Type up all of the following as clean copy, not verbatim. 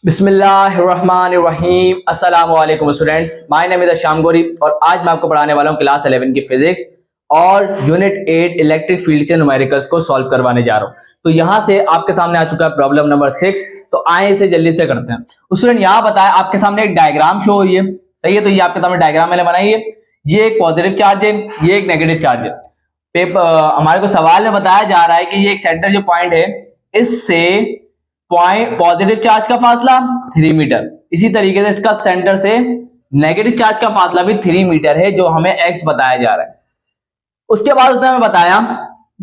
बिस्मिल्लाहिर्रहमानिर्रहीम। अस्सलाम वालेकुम स्टूडेंट्स, माय नेम इज शाम गोरी और आज मैं आपको पढ़ाने वाला हूँ क्लास 11 की फिजिक्स और यूनिट 8 इलेक्ट्रिक फील्ड के न्यूमेरिकल्स को सॉल्व करवाने जा रहा हूँ। तो यहाँ से आपके सामने आ चुका है प्रॉब्लम नंबर 6। तो आए इसे जल्दी से करते हैं। स्टूडेंट यहाँ बताया आपके सामने एक डायग्राम शो हुई है, सही है। तो ये आपके सामने डायग्राम मैंने बनाई है। ये एक पॉजिटिव चार्ज है, ये एक नेगेटिव चार्ज है। पेपर हमारे को सवाल में बताया जा रहा है कि ये एक सेंटर जो पॉइंट है इससे पॉइंट पॉजिटिव चार्ज का फासला 3 मीटर, इसी तरीके से इसका सेंटर से नेगेटिव चार्ज का फासला भी 3 मीटर है, जो हमें x बताया जा रहा है। उसके बाद उसने हमें बताया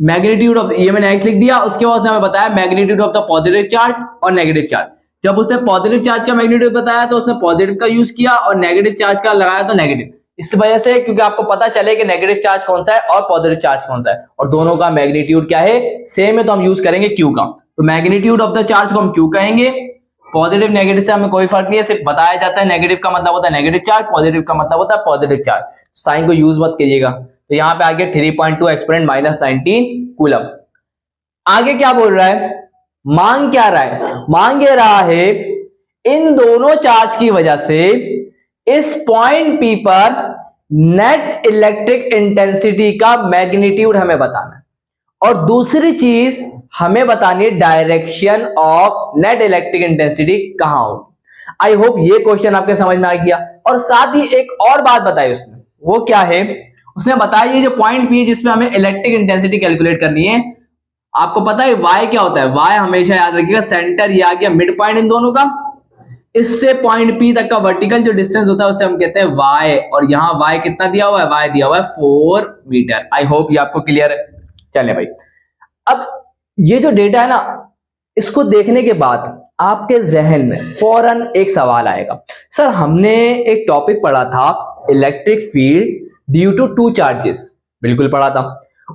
मैग्नीट्यूड ऑफ, ये मैंने x लिख दिया। उसके बाद उसने हमें बताया magnitude of the positive charge और नेगेटिव चार्ज। जब उसने पॉजिटिव चार्ज का मैग्नीट्यूड बताया तो उसने पॉजिटिव का यूज किया और नेगेटिव चार्ज का लगाया तो नेगेटिव। इस वजह से क्योंकि आपको पता चले कि नेगेटिव चार्ज कौन सा है और पॉजिटिव चार्ज कौन सा है और दोनों का मैग्नीट्यूड क्या है, सेम है, तो हम यूज करेंगे Q का। तो मैग्नीट्यूड ऑफ द चार्ज को हम Q कहेंगे। पॉजिटिव नेगेटिव से हमें कोई फर्क नहीं है, सिर्फ बताया जाता है नेगेटिव का मतलब होता है नेगेटिव चार्ज, पॉजिटिव का मतलब होता है पॉजिटिव चार्ज। साइन को यूज मत करिएगा। तो यहाँ पे आगे 3.2 एक्सपोनेंट -19 कूलम। आगे क्या बोल रहा है, मांग क्या रहा है, मांग ये रहा है इन दोनों चार्ज की वजह से इस पॉइंट P पर नेट इलेक्ट्रिक इंटेंसिटी का मैग्नीट्यूड हमें बताना है और दूसरी चीज हमें बतानी है direction of net electric intensity कहां हो। आई होप ये क्वेश्चन आपके समझ में आ गया। और साथ ही एक और बात बताई उसने, वो क्या है, उसने बताया ये जो पॉइंट P है जिसमें हमें इलेक्ट्रिक इंटेंसिटी कैलकुलेट करनी है, आपको पता है y क्या होता है। y हमेशा याद रखिएगा सेंटर, ये आ गया मिड पॉइंट इन दोनों का, इससे पॉइंट P तक का वर्टिकल जो डिस्टेंस होता है उसे हम कहते हैं y। और यहाँ y कितना दिया हुआ है, y दिया हुआ है 4 मीटर। आई होप ये आपको क्लियर है। चले भाई, अब ये जो डेटा है ना, इसको देखने के बाद आपके जहन में फौरन एक सवाल आएगा, सर हमने एक टॉपिक पढ़ा था electric field due to two charges, बिल्कुल पढ़ा था।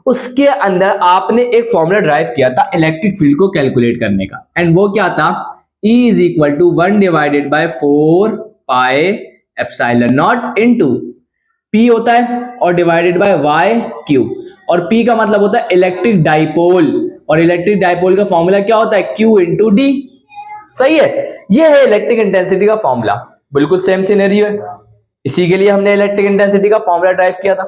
उसके अंदर आपने एक फॉर्मूला ड्राइव किया था इलेक्ट्रिक फील्ड को कैलकुलेट करने का, एंड वो क्या था, E is equal to 1 divided by 4 pi epsilon naught into P होता है और डिवाइडेड बाय y क्यू। और P का मतलब होता है इलेक्ट्रिक डाइपोल, और इलेक्ट्रिक डाइपोल का फॉर्मूला क्या होता है, Q इंटू डी। सही है, ये है इलेक्ट्रिक इंटेंसिटी का फॉर्मूला। बिल्कुल सेम सिनेरियो है, इसी के लिए हमने इलेक्ट्रिक इंटेंसिटी का फॉर्मूला ड्राइव किया था।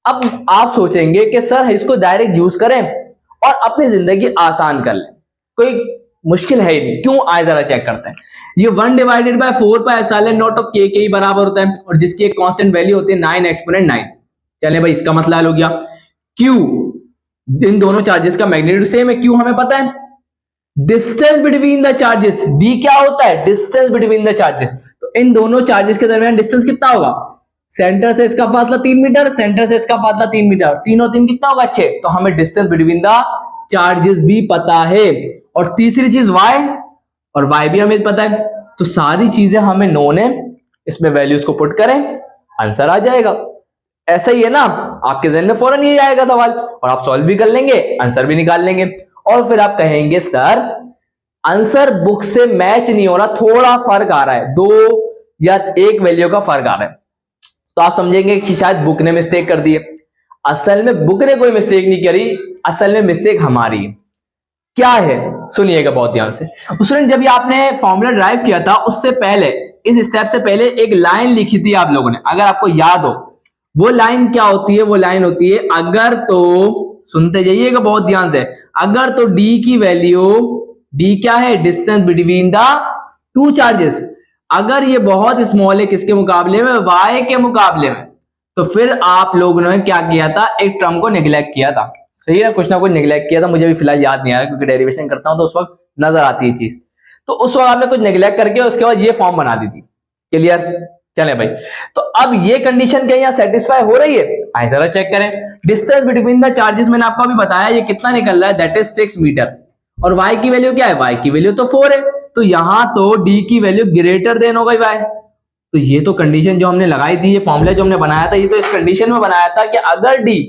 अब आप सोचेंगे कि सर इसको डायरेक्ट यूज करें और अपनी जिंदगी आसान कर लें, कोई मुश्किल है ही नहीं, क्यों, आए जरा चेक करते हैं। ये 1 divided by 4 pi epsilon not of k के ही बराबर होता है और जिसकी एक कांस्टेंट वैल्यू होती है 9 एक्सपोनेंट 9। चले भाई, इसका मतलब हो गया q, इन दोनों चार्जेस का मैग्नीट्यूड सेम है, q हमें पता है। Distance between the charges, d क्या होता है, डिस्टेंस बिटवीन द चार्जेस। तो इन दोनों चार्जेस के दरमियान डिस्टेंस कितना होगा, सेंटर से इसका फासला 3 मीटर, सेंटर से इसका फासला 3 मीटर, 3 और 3 कितना होगा 6। तो हमें डिस्टेंस बिटवीन द चार्जेस भी पता है। और तीसरी चीज y, और y भी हमें पता है। तो सारी चीजें हमें नोन है, इसमें वैल्यूज को पुट करें, आंसर आ जाएगा। ऐसा ही है ना, आपके जहन में फौरन ये आएगा सवाल और आप सॉल्व भी कर लेंगे, आंसर भी निकाल लेंगे। और फिर आप कहेंगे सर आंसर बुक से मैच नहीं हो रहा, थोड़ा फर्क आ रहा है, 2 या 1 वैल्यू का फर्क आ रहा है। तो आप समझेंगे कि शायद बुक ने मिस्टेक कर दी है। असल में बुक ने कोई मिस्टेक नहीं करी, असल में मिस्टेक हमारी है। क्या है, सुनिएगा बहुत ध्यान से। स्टूडेंट जब ये आपने फॉर्मूला ड्राइव किया था उससे पहले, इस स्टेप से पहले एक लाइन लिखी थी आप लोगों ने, अगर आपको याद हो वो लाइन क्या होती है, वो लाइन होती है अगर तो, सुनते जाइएगा बहुत ध्यान से, अगर तो d की वैल्यू, d क्या है, distance between the two charges, अगर ये बहुत स्मॉल है किसके मुकाबले में, y के मुकाबले में, तो फिर आप लोगों ने क्या किया था, एक टर्म को निगलेक्ट किया था। सही है, कुछ ना कुछ निगलेक्ट किया था, मुझे भी फिलहाल याद नहीं आ रहा क्योंकि डेरिवेशन करता हूं तो उस वक्त नजर आती है चीज। तो उस वक्त आपने कुछ निगलेक्ट करके उसके बाद ये फॉर्म बना दी थी। क्लियर, चले भाई। तो अब ये कंडीशन क्या यहाँ सेटिस्फाई हो रही है, आइए जरा चेक करें। डिस्टेंस बिटवीन द चार्जेस मैंने आपको अभी बताया ये कितना निकल रहा है, दैट इज 6 मीटर। और y की वैल्यू क्या है, y की वैल्यू तो 4 है, तो यहां तो d की वैल्यू ग्रेटर देन होगा y। तो ये तो कंडीशन जो हमने लगाई थी, ये फॉर्मूला जो हमने बनाया था, ये तो इस कंडीशन में बनाया था कि अगर d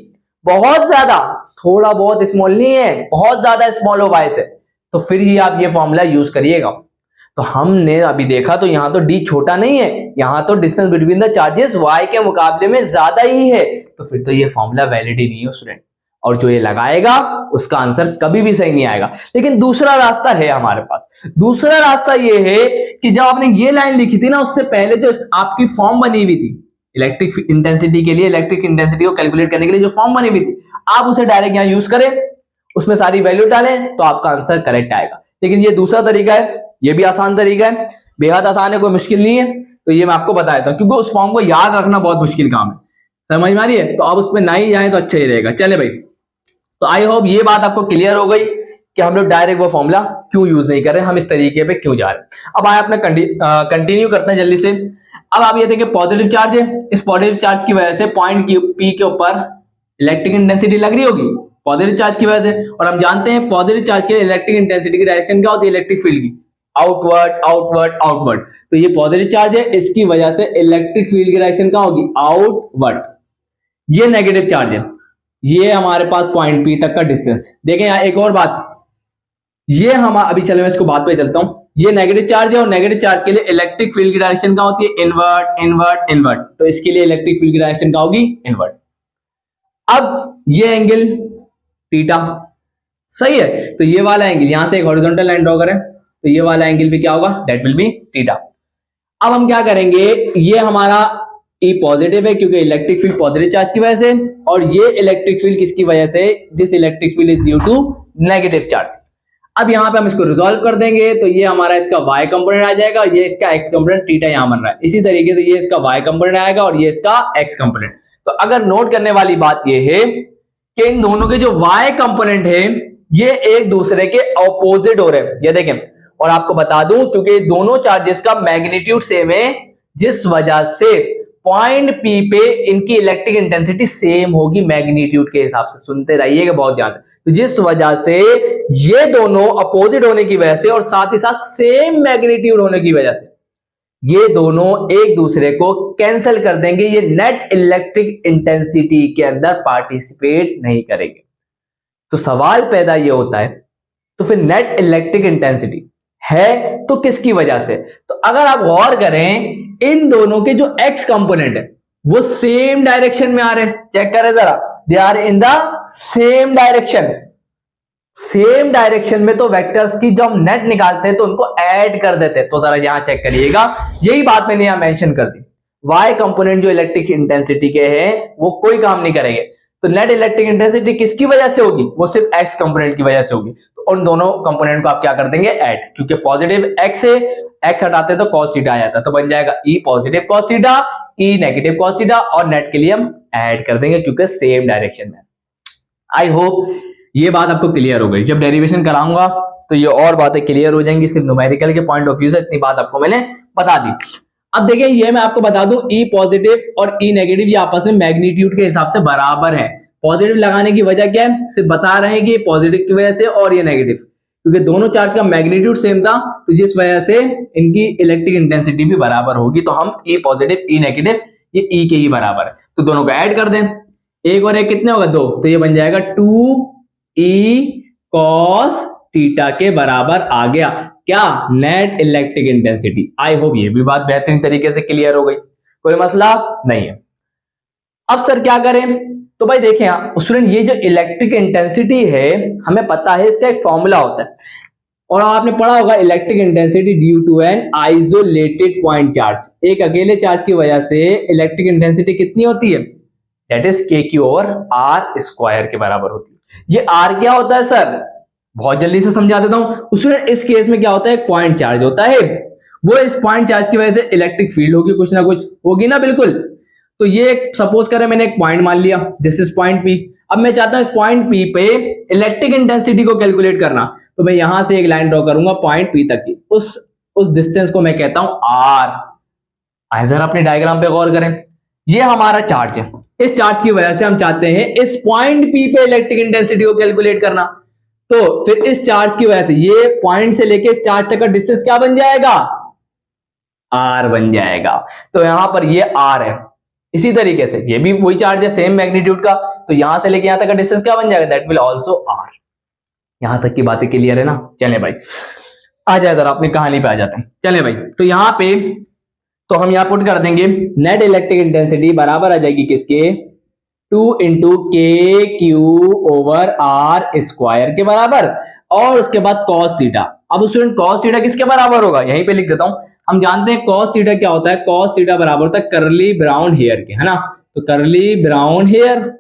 बहुत ज्यादा, थोड़ा बहुत स्मॉल नहीं है, बहुत ज्यादा स्मॉल हो y से, तो फिर ही आप ये फॉर्मूला यूज करिएगा। तो हमने अभी देखा तो यहाँ तो d छोटा नहीं है, यहाँ तो distance between the charges y के मुकाबले में ज्यादा ही है, तो फिर तो ये फॉर्मूला वैलिड ही नहीं है स्टूडेंट। और जो ये लगाएगा उसका आंसर कभी भी सही नहीं आएगा। लेकिन दूसरा रास्ता है हमारे पास। दूसरा रास्ता ये है कि जब आपने ये लाइन लिखी थी ना, उससे पहले जो आपकी फॉर्म बनी हुई थी इलेक्ट्रिक इंटेंसिटी के लिए, इलेक्ट्रिक इंटेंसिटी को कैलकुलेट करने के लिए जो फॉर्म बनी हुई थी, आप उसे डायरेक्ट यहां यूज करें, उसमें सारी वैल्यू डालें तो आपका आंसर करेक्ट आएगा। लेकिन ये दूसरा तरीका है, ये भी आसान तरीका है, बेहद आसान है, कोई मुश्किल नहीं है। तो ये मैं आपको बता देता हूं, क्योंकि उस फॉर्म को याद रखना बहुत मुश्किल काम है, समझ में आ रही है? तो आप उस पर ना ही जाए तो अच्छा ही रहेगा। चले भाई, तो आई होप ये बात आपको क्लियर हो गई कि हम लोग डायरेक्ट वो फॉर्मूला क्यों यूज नहीं कर रहे, हम इस तरीके पे क्यों जा रहे हैं। अब आए अपना कंटिन्यू करते हैं जल्दी से। अब आप ये देखिए पॉजिटिव चार्ज है, इस पॉजिटिव चार्ज की वजह से पॉइंट पी के ऊपर इलेक्ट्रिक इंटेंसिटी लग रही होगी पॉजिटिव चार्ज की वजह से, और हम जानते हैं पॉजिटिव चार्ज के लिए इलेक्ट्रिक इंटेंसिटी की डायरेक्शन क्या होती है, इलेक्ट्रिक फील्ड की आउटवर्ड आउटवर्ड आउटवर्ड। तो ये पॉजिटिव चार्ज है, इसकी वजह से इलेक्ट्रिक फील्ड की डायरेक्शन क्या होगी, आउटवर्ड। ये नेगेटिव चार्ज है, ये हमारे पास पॉइंट पी तक का डिस्टेंस। देखें यहाँ एक और बात, ये हम अभी चले मैं इसको बात पे चलता हूं, ये नेगेटिव चार्ज है और नेगेटिव चार्ज के लिए इलेक्ट्रिक फील्ड की डायरेक्शन क्या होती है, इनवर्ट इनवर्ट इनवर्ट। तो इसके लिए इलेक्ट्रिक फील्ड की डायरेक्शन क्या होगी, इनवर्ट। अब ये एंगल थीटा सही है, तो ये वाला एंगल यहां से एक हॉरिजॉन्टल लाइन ड्रॉ करें तो ये वाला एंगल भी क्या होगा, दैट विल बी थीटा। अब हम क्या करेंगे, ये हमारा E पॉजिटिव है क्योंकि इलेक्ट्रिक फील्ड पॉजिटिव चार्ज की वजह से, और ये इलेक्ट्रिक फील्ड किसकी वजह से, this electric field is due to negative charge. अब यहां पे हम इसको रिजॉल्व कर देंगे तो ये हमारा इसका y कंपोनेंट आ जाएगा और ये इसका x कंपोनेंट थीटा यहां बन रहा है। इसी तरीके से ये इसका y कंपोनेंट आएगा और ये इसका x कंपोनेंट। तो अगर नोट करने वाली बात ये है कि इन दोनों के जो y कंपोनेंट है ये एक दूसरे के ऑपोजिट हो रहे हैं, ये देखें। और आपको बता दूं क्योंकि दोनों चार्जेस का मैग्नीट्यूड सेम है, जिस वजह से पॉइंट P पे इनकी इलेक्ट्रिक इंटेंसिटी सेम होगी मैग्नीट्यूड के हिसाब से। सुनते रहिएगा बहुत ध्यान से। तो जिस वजह से ये दोनों अपोजिट होने की वजह से और साथ ही साथ सेम मैग्नीट्यूड होने की वजह से ये दोनों एक दूसरे को कैंसिल कर देंगे, ये नेट इलेक्ट्रिक इंटेंसिटी के अंदर पार्टिसिपेट नहीं करेंगे। तो सवाल पैदा ये होता है, तो फिर नेट इलेक्ट्रिक इंटेंसिटी है तो किसकी वजह से? तो अगर आप गौर करें इन दोनों के जो x कंपोनेंट है वो सेम डायरेक्शन में आ रहे हैं, चेक करें जरा, they are in the same direction. Same direction में तो वेक्टर्स की जब हम नेट निकालते हैं तो उनको ऐड कर देते हैं। तो जरा यहां चेक करिएगा, यही बात मैंने यहां मेंशन कर दी। y कंपोनेंट जो इलेक्ट्रिक इंटेंसिटी के हैं वो कोई काम नहीं करेंगे, तो नेट इलेक्ट्रिक इंटेंसिटी किसकी वजह से होगी, वो सिर्फ x कंपोनेंट की वजह से होगी। तो उन दोनों कंपोनेंट को आप क्या कर देंगे, ऐड, क्योंकि पॉजिटिव x है, x हटाते तो cos थीटा आ जाता, तो बन जाएगा e positive cos theta, e negative cos theta, और नेट के लिए हम ऐड कर देंगे क्योंकि सेम डायरेक्शन में। आई होप ये बात आपको क्लियर हो गई। जब डेरिवेशन कराऊंगा तो ये और बातें क्लियर हो जाएंगी, सिर्फ न्यूमेरिकल के पॉइंट ऑफ व्यू से इतनी बात आपको मैंने बता दी। अब देखिए ये मैं आपको बता दूं, E पॉजिटिव और E नेगेटिव ये आपस में मैग्नीट्यूड के हिसाब से बराबर है। पॉजिटिव लगाने की वजह क्या है, सिर्फ बता रहे हैं कि पॉजिटिव की वजह से और ये नेगेटिव, क्योंकि दोनों चार्ज का मैग्नीट्यूड सेम था तो जिस वजह से इनकी इलेक्ट्रिक इंटेंसिटी भी बराबर होगी। तो हम E पॉजिटिव E नेगेटिव ये E के ही बराबर है, तो दोनों को ऐड कर दें, एक और एक कितने होगा, 2, तो ये बन जाएगा 2E cos थीटा के बराबर आ गया क्या, नेट इलेक्ट्रिक इंटेंसिटी। आई होप ये भी बात बेहतरीन तरीके से क्लियर हो गई, कोई मसला नहीं है। अब सर क्या करें, तो भाई देखें स्टूडेंट, ये जो इलेक्ट्रिक इंटेंसिटी है हमें पता है इसका एक फॉर्मूला होता है, और आपने पढ़ा होगा electric intensity due to an isolated point charge. एक अकेले चार्ज की वजह से इलेक्ट्रिक इंटेंसिटी कितनी होती है, दैट इज kq/r² के बराबर होती है। ये r क्या होता है सर, बहुत जल्दी से समझा देता हूं स्टूडेंट। इस केस में क्या होता है, पॉइंट चार्ज होता है, वो इस पॉइंट चार्ज की वजह से इलेक्ट्रिक फील्ड होगी, कुछ ना कुछ होगी ना, बिल्कुल। तो ये सपोज करें मैंने एक पॉइंट मान लिया, दिस इज पॉइंट P। अब मैं चाहता हूं इस पॉइंट P पे इलेक्ट्रिक इंटेंसिटी को कैलकुलेट करना, तो मैं यहां से एक लाइन ड्रॉ करूंगा पॉइंट P तक की, उस डिस्टेंस को मैं कहता हूं r। आइए जरा अपने डायग्राम पे गौर करें, ये हमारा चार्ज है, इस चार्ज की वजह से हम चाहते हैं इस पॉइंट P पे इलेक्ट्रिक इंटेंसिटी को कैलकुलेट करना। तो फिर इस चार्ज की वजह से ये पॉइंट से लेके इस चार्ज तक का डिस्टेंस क्या बन जाएगा, r बन जाएगा। तो यहां पर ये r है, इसी तरीके से ये भी वही चार्ज है सेम मैग्नीट्यूड का, तो यहां से लेके यहां तक का डिस्टेंस क्या बन जाएगा, दैट विल आल्सो r। यहां तक की बातें क्लियर है ना। चले भाई आ जाए जरा अपनी कहानी पे आ जाते हैं। चले भाई, तो यहां पे तो हम यहां पुट कर देंगे नेट इलेक्ट्रिक इंटेंसिटी बराबर आ जाएगी किसके, 2 इंटू के क्यू ओवर आर स्क्वायर के बराबर, और उसके बाद कॉस थीटा। अब स्टूडेंट कॉस थीटा किसके बराबर होगा, यहीं पे लिख देता हूं। हम जानते हैं कॉस थीटा क्या होता है, कॉस थीटा बराबर होता है करली ब्राउन हेयर के, है ना। तो करली ब्राउन हेयर,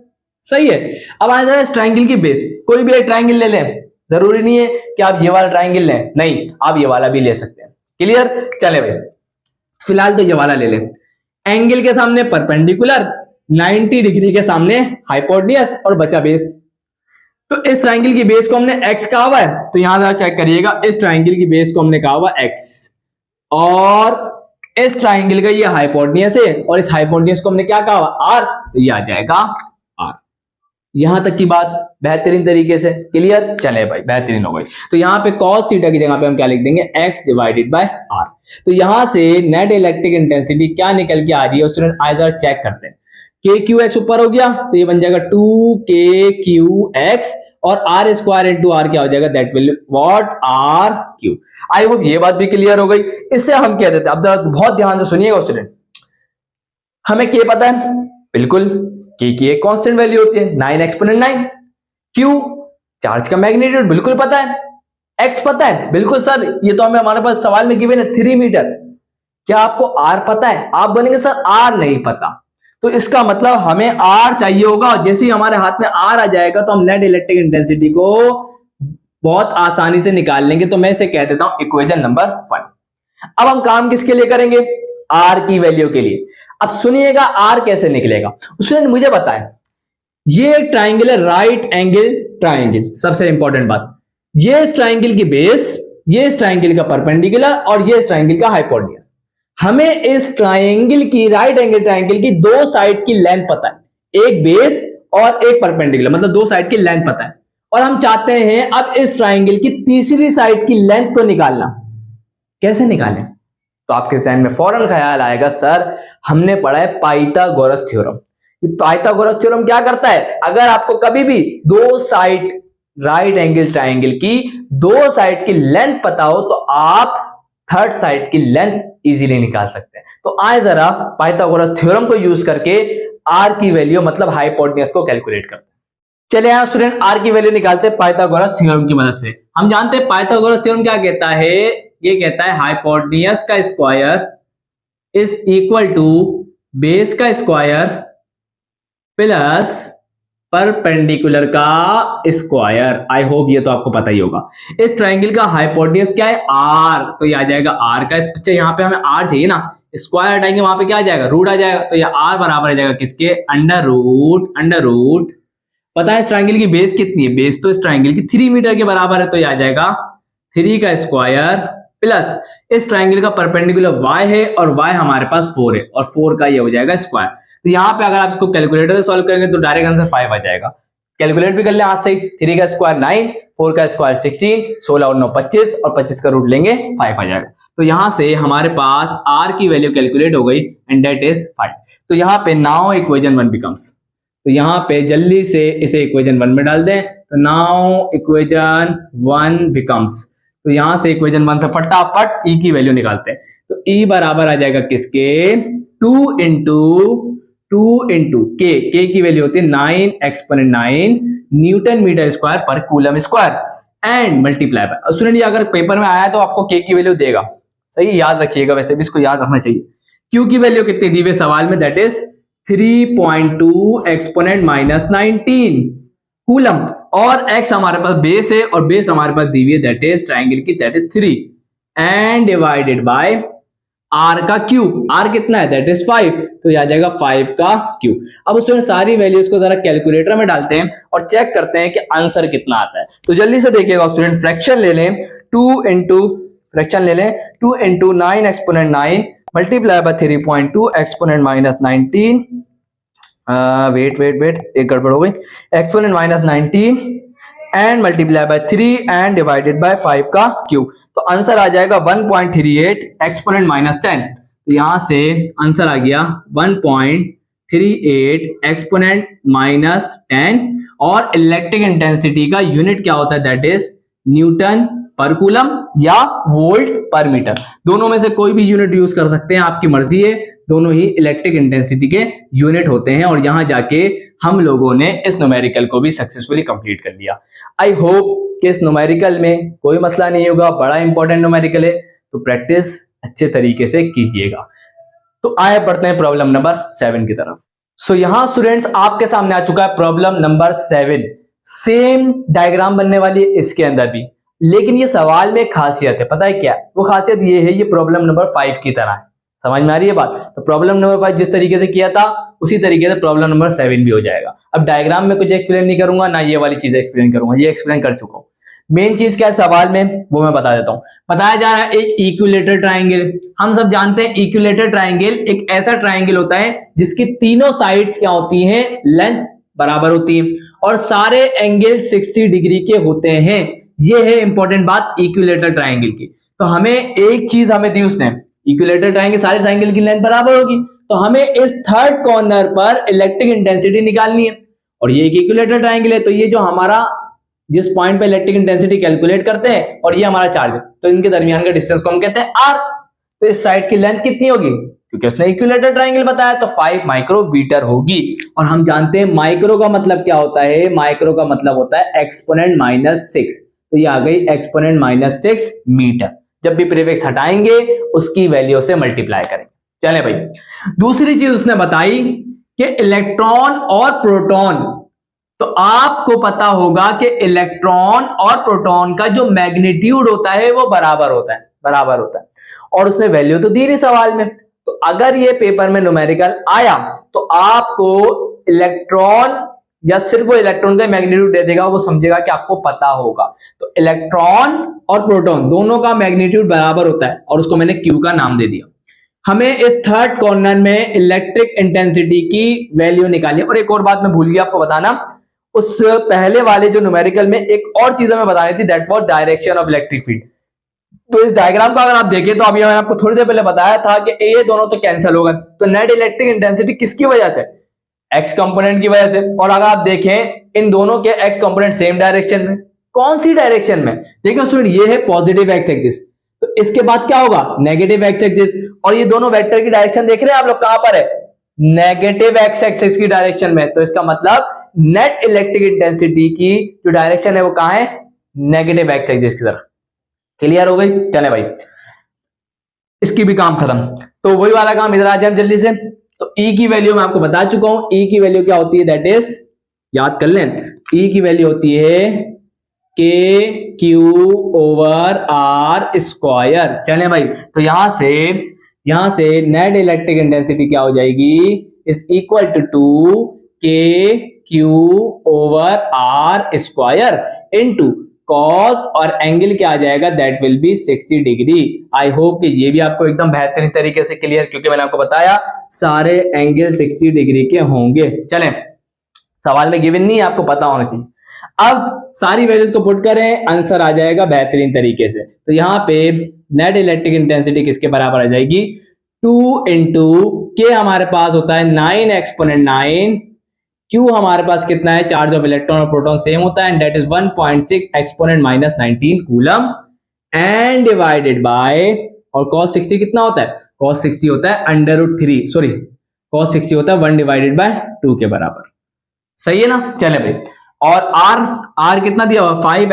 सही है। अब आ जाए इस ट्राइंगल की बेस, कोई भी एक ट्राइंगल ले लें, जरूरी नहीं है कि आप ये वाला ट्राइंगल लें, नहीं आप ये वाला भी ले सकते हैं। क्लियर, चले भाई फिलहाल तो ये वाला ले लें। एंगल के सामने परपेंडिकुलर, 90 डिग्री के सामने हाइपोटेन्यूज और बचा बेस। तो इस ट्राइंगल की बेस को हमने x कहा हुआ है, तो यहां जरा चेक करिएगा, इस ट्राइंगल की बेस को हमने कहा हुआ x, और इस ट्राइंगल का ये हाइपोटेन्यूज है, और इस हाइपोटेन्यूज को हमने क्या कहा हुआ r, तो ये आ जाएगा r। यहां तक की बात बेहतरीन तरीके से क्लियर, चले भाई बेहतरीन हो गई। तो यहाँ पे cos थीटा की जगह पे हम क्या लिख देंगे, x डिवाइडेड बाय r। तो यहां से नेट इलेक्ट्रिक इंटेंसिटी क्या निकल के आ रही है स्टूडेंट, आज जरा चेक करते हैं। के क्यू एक्स ऊपर हो गया तो ये बन जाएगा 2k/q(x) और r स्क्वायर इंटू आर क्या हो जाएगा, that will what r(q). I hope ये बात भी क्लियर हो गई। इससे हम क्या देते हैं, अब बहुत ध्यान से सुनिएगा स्टूडेंट, हमें के पता है बिल्कुल, के की एक कांस्टेंट वैल्यू होती है 9 एक्सपोनेंट 9, क्यू चार्ज का मैग्नीट्यूड बिल्कुल पता है, एक्स पता है बिल्कुल सर, ये तो हमें हमारे पास सवाल में गिवन है 3 मीटर। क्या आपको आर पता है, आप बोलेंगे सर आर नहीं पता, तो इसका मतलब हमें आर चाहिए होगा, और जैसे ही हमारे हाथ में आर आ जाएगा तो हम नेट इलेक्ट्रिक इंटेंसिटी को बहुत आसानी से निकाल लेंगे। तो मैं इसे कह देता हूं इक्वेशन नंबर 1। अब हम काम किसके लिए करेंगे, आर की वैल्यू के लिए। अब सुनिएगा आर कैसे निकलेगा, स्टूडेंट मुझे बताएं, ये एक ट्राइंगल है, राइट एंगल ट्राइंगल, सबसे इंपॉर्टेंट बात, ये इस ट्राइंगल की बेस, ये इस ट्राइंगल का परपेंडिकुलर, और ये इस ट्राइंगल का हाइपोटेन्यूज। हमें इस ट्राइंगल की, राइट एंगल ट्राइंगल की दो साइड की लेंथ पता है, एक बेस और एक परपेंडिकुलर, मतलब दो साइड की लेंथ पता है, और हम चाहते हैं अब इस ट्राइंगल की तीसरी साइड की लेंथ को निकालना। कैसे निकालें, तो आपके ज़हन में फौरन ख्याल आएगा सर हमने पढ़ा है पाइथागोरस थ्योरम। पाइथागोरस थ्योरम क्या करता है, अगर आपको कभी भी दो साइड राइट एंगल ट्राइंगल की दो साइड की लेंथ पता हो तो आप थर्ड साइड की लेंथ इजीली निकाल सकते हैं। तो आए जरा पाइथागोरस थ्योरम को यूज करके आर की वैल्यू मतलब हाइपोटेन्यूज को कैलकुलेट करते हैं। चलिए यहां स्टूडेंट आर की वैल्यू निकालते हैं पाइथागोरस थ्योरम की मदद से। हम जानते हैं पाइथागोरस थ्योरम क्या कहता है, ये कहता है हाइपोटेन्यूज का square is equal to base का स्क्वायर प्लस परपेंडिकुलर का स्क्वायर। आई होप ये तो आपको पता ही होगा। इस ट्राइंगल का हाइपोटेन्यूज क्या है, आर, तो ये आ जाएगा आर का, अच्छा यहाँ पे हमें आर चाहिए ना, स्क्वायर हटाएंगे वहां पे क्या आ जाएगा, रूट आ जाएगा, तो ये आर बराबर आ जाएगा किसके, अंडर रूट। पता है इस ट्राइंगल की बेस कितनी है, बेस तो इस ट्राइंगल की 3 मीटर के बराबर है, तो ये आ जाएगा 3 का स्क्वायर प्लस इस ट्राइंगल का परपेंडिकुलर y है और y हमारे पास 4 है, और 4 का ये हो जाएगा स्क्वायर। तो यहाँ पे अगर आप इसको कैलकुलेटर से सॉल्व करेंगे तो डायरेक्ट आंसर 5 आ जाएगा। कैलकुलेट भी कर ले हाथ से, 3 का स्क्वायर 9, 4 का स्क्वायर 16, 16 और 9 25, और 25 का रूट लेंगे 5 आ जाएगा। तो यहाँ से हमारे पास r की वैल्यू कैलकुलेट हो गई एंड दैट इज 5। तो यहाँ पे नाउ इक्वेशन 1 बिकम्स, तो यहाँ पे जल्दी से इसे इक्वेशन 1 में डाल दें, तो नाउ इक्वेशन 1 बिकम्स, तो यहां से इक्वेशन 1 से फटाफट e की वैल्यू निकालते हैं। तो e बराबर आ जाएगा किसके, 2 इंटू के की वैल्यू होती है 9 एक्सपोनेंट 9 न्यूटन मीटर स्क्वायर पर coulomb square and multiply bye. Student ये अगर पेपर में आया तो आपको के की वैल्यू देगा, सही याद रखिएगा, वैसे भी इसको याद रखना चाहिए। q की वैल्यू कितनी दी हुई सवाल में, दैट इज 3.2 एक्सपोनेंट -19 कूलम, और x हमारे पास बेस है और बेस हमारे पास दी हुई है दैट इज ट्राइंगल की, that is 3 and divided bye r का q, r कितना है दैट इज 5, तो ये आ जाएगा 5 का q। अब उसमें सारी वैल्यूज को जरा कैलकुलेटर में डालते हैं और चेक करते हैं कि आंसर कितना आता है। तो जल्दी से देखिएगा स्टूडेंट, फ्रैक्शन ले लें, 2 into 9 exponent 9 multiply by 3.2 exponent -19, wait एक गड़बड़ हो गई, exponent -19 and multiply by 3 and divided by 5 का क्यू। तो आंसर आ जाएगा 1.38 एक्सपोनेंट -10। तो यहां से आंसर आ गया 1.38 एक्सपोनेंट -10, और इलेक्ट्रिक इंटेंसिटी का यूनिट क्या होता है, दैट इज न्यूटन पर कूलम या वोल्ट पर मीटर। दोनों में से कोई भी यूनिट यूज कर सकते हैं, आपकी मर्जी है। दोनों ही इलेक्ट्रिक इंटेंसिटी के यूनिट होते हैं और यहां जाके हम लोगों ने इस न्यूमेरिकल को भी सक्सेसफुली कंप्लीट कर लिया। आई होप कि इस न्यूमेरिकल में कोई मसला नहीं होगा, बड़ा इंपॉर्टेंट न्यूमेरिकल है, तो प्रैक्टिस अच्छे तरीके से कीजिएगा। तो आए पढ़ते हैं प्रॉब्लम नंबर 7 की तरफ। सो यहां स्टूडेंट्स आपके सामने आ चुका है प्रॉब्लम नंबर 7। सेम डायग्राम बनने वाली है इसके अंदर भी, लेकिन ये सवाल में खासियत है, पता है क्या वो खासियत? ये है, ये प्रॉब्लम नंबर 5 की तरह है। समझ में आ रही है बात? तो प्रॉब्लम नंबर 5 जिस तरीके से किया था उसी तरीके से प्रॉब्लम नंबर 7 भी हो जाएगा। अब डायग्राम में कुछ एक्सप्लेन नहीं करूंगा, ना ये वाली चीजें एक्सप्लेन करूंगा, ये एक्सप्लेन कर चुका हूं। मेन चीज क्या है सवाल में वो मैं बता देता हूं। बताया जा रहा है एक इक्विलेटरल ट्राइंगल। हम सब जानते हैं इक्विलेटरल ट्राइंगल एक ऐसा ट्राइंगल होता है जिसकी तीनों साइड्स क्या होती हैं? लेंथ बराबर होती है और सारे एंगल 60 डिग्री के होते हैं। ये है इंपॉर्टेंट बात इक्विलेटरल ट्राइंगल की। तो हमें एक चीज हमें दी उसने, इक्विलेटरल ट्राइंगल सारे ट्राइंगल की लेंथ बराबर होगी, तो हमें इस थर्ड कॉर्नर पर इलेक्ट्रिक इंटेंसिटी निकालनी है। और ये एक इक्विलेटरल ट्राइंगल है, तो ये जो हमारा जिस पॉइंट पे इलेक्ट्रिक इंटेंसिटी कैलकुलेट करते हैं और ये हमारा चार्ज है, तो इनके दरमियान का डिस्टेंस को हम कहते हैं आर। तो इस साइड की लेंथ कितनी होगी? क्योंकि उसने इक्विलेटरल ट्राइंगल बताया, तो 5 माइक्रोमीटर होगी। और हम जानते हैं माइक्रो का मतलब क्या होता है? माइक्रो का मतलब होता है एक्सपोनेंट -6। तो ये आ गई एक्सपोनेंट -6 मीटर। जब भी प्रीफिक्स हटाएंगे उसकी वैल्यू से मल्टीप्लाई करेंगे। चले भाई, दूसरी चीज उसने बताई कि इलेक्ट्रॉन और प्रोटॉन, तो आपको पता होगा कि इलेक्ट्रॉन और प्रोटॉन का जो मैग्नीट्यूड होता है वो बराबर होता है। और उसने वैल्यू तो दी नहीं सवाल में, तो अगर ये पेपर में न्यूमेरिकल आया तो आपको इलेक्ट्रॉन या सिर्फ वो इलेक्ट्रॉन का मैग्नीट्यूड दे देगा, वो समझेगा कि आपको पता होगा। तो इलेक्ट्रॉन और प्रोटॉन दोनों का मैग्नीट्यूड बराबर होता है और उसको मैंने क्यू का नाम दे दिया। हमें इस थर्ड कॉर्नर में इलेक्ट्रिक इंटेंसिटी की वैल्यू निकालनी है। और एक और बात मैं भूल गया आपको बताना, उस पहले वाले जो न्यूमेरिकल में एक और चीज हमें बतानी थी, that was direction of electric field. तो इस डायग्राम को अगर आप देखें तो अभी मैंने आपको थोड़ी देर पहले बताया था कि ये दोनों तो कैंसिल होगा, तो नेट इलेक्ट्रिक इंटेंसिटी किसकी वजह से? एक्स कंपोनेंट की वजह से। और अगर आप देखें इन दोनों के एक्स कंपोनेंट सेम डायरेक्शन में। कौन सी डायरेक्शन में? देखिए स्टूडेंट, ये है पॉजिटिव एक्स एक्सिस, तो इसके बाद क्या होगा? Negative x axis. और ये दोनों वेक्टर की डायरेक्शन देख रहे हैं आप लोग, कहां पर है? नेगेटिव एक्स एक्सिस की डायरेक्शन में। तो इसका मतलब नेट इलेक्ट्रिक इंटेंसिटी की जो डायरेक्शन है वो कहां है? नेगेटिव एक्स एक्सिस की तरफ। क्लियर हो गई? चले भाई, इसकी भी काम खत्म। तो वही वाला काम इधर आ जाए जल्दी से। तो E की वैल्यू मैं आपको बता चुका हूं। E की वैल्यू क्या होती है? दैट इज, याद कर लें, E की वैल्यू होती है KQ/R²। चलें भाई, तो यहां से नेट इलेक्ट्रिक इंटेंसिटी क्या हो जाएगी? Is equal to KQ/R² into cos और एंगल क्या आ जाएगा? That will be 60 degree. I hope कि ये भी आपको एकदम बेहतरीन तरीके से क्लियर, क्योंकि मैंने आपको बताया सारे एंगल 60 डिग्री के होंगे। चलें, सवाल में गिवन नहीं है, आपको पता होना चाहिए। अब सारी वैल्यूज को पुट करें, आंसर आ जाएगा बेहतरीन तरीके से। तो यहाँ पे नेट इलेक्ट्रिक इंटेंसिटी किसके बराबर आ जाएगी? 2 इंटू के हमारे पास होता है 9 एक्सपोनेंट 9, क्यू हमारे पास कितना है? चार्ज ऑफ इलेक्ट्रॉन और प्रोटॉन सेम होता है, that is 1.6 exponent -19 coulomb and divided bye, और cos 60 कितना होता है? cos 60 होता है √3, सॉरी cos 60 होता है 1/2 के बराबर। सही है ना? चले भाई, और r कितना दिया हुआ? 5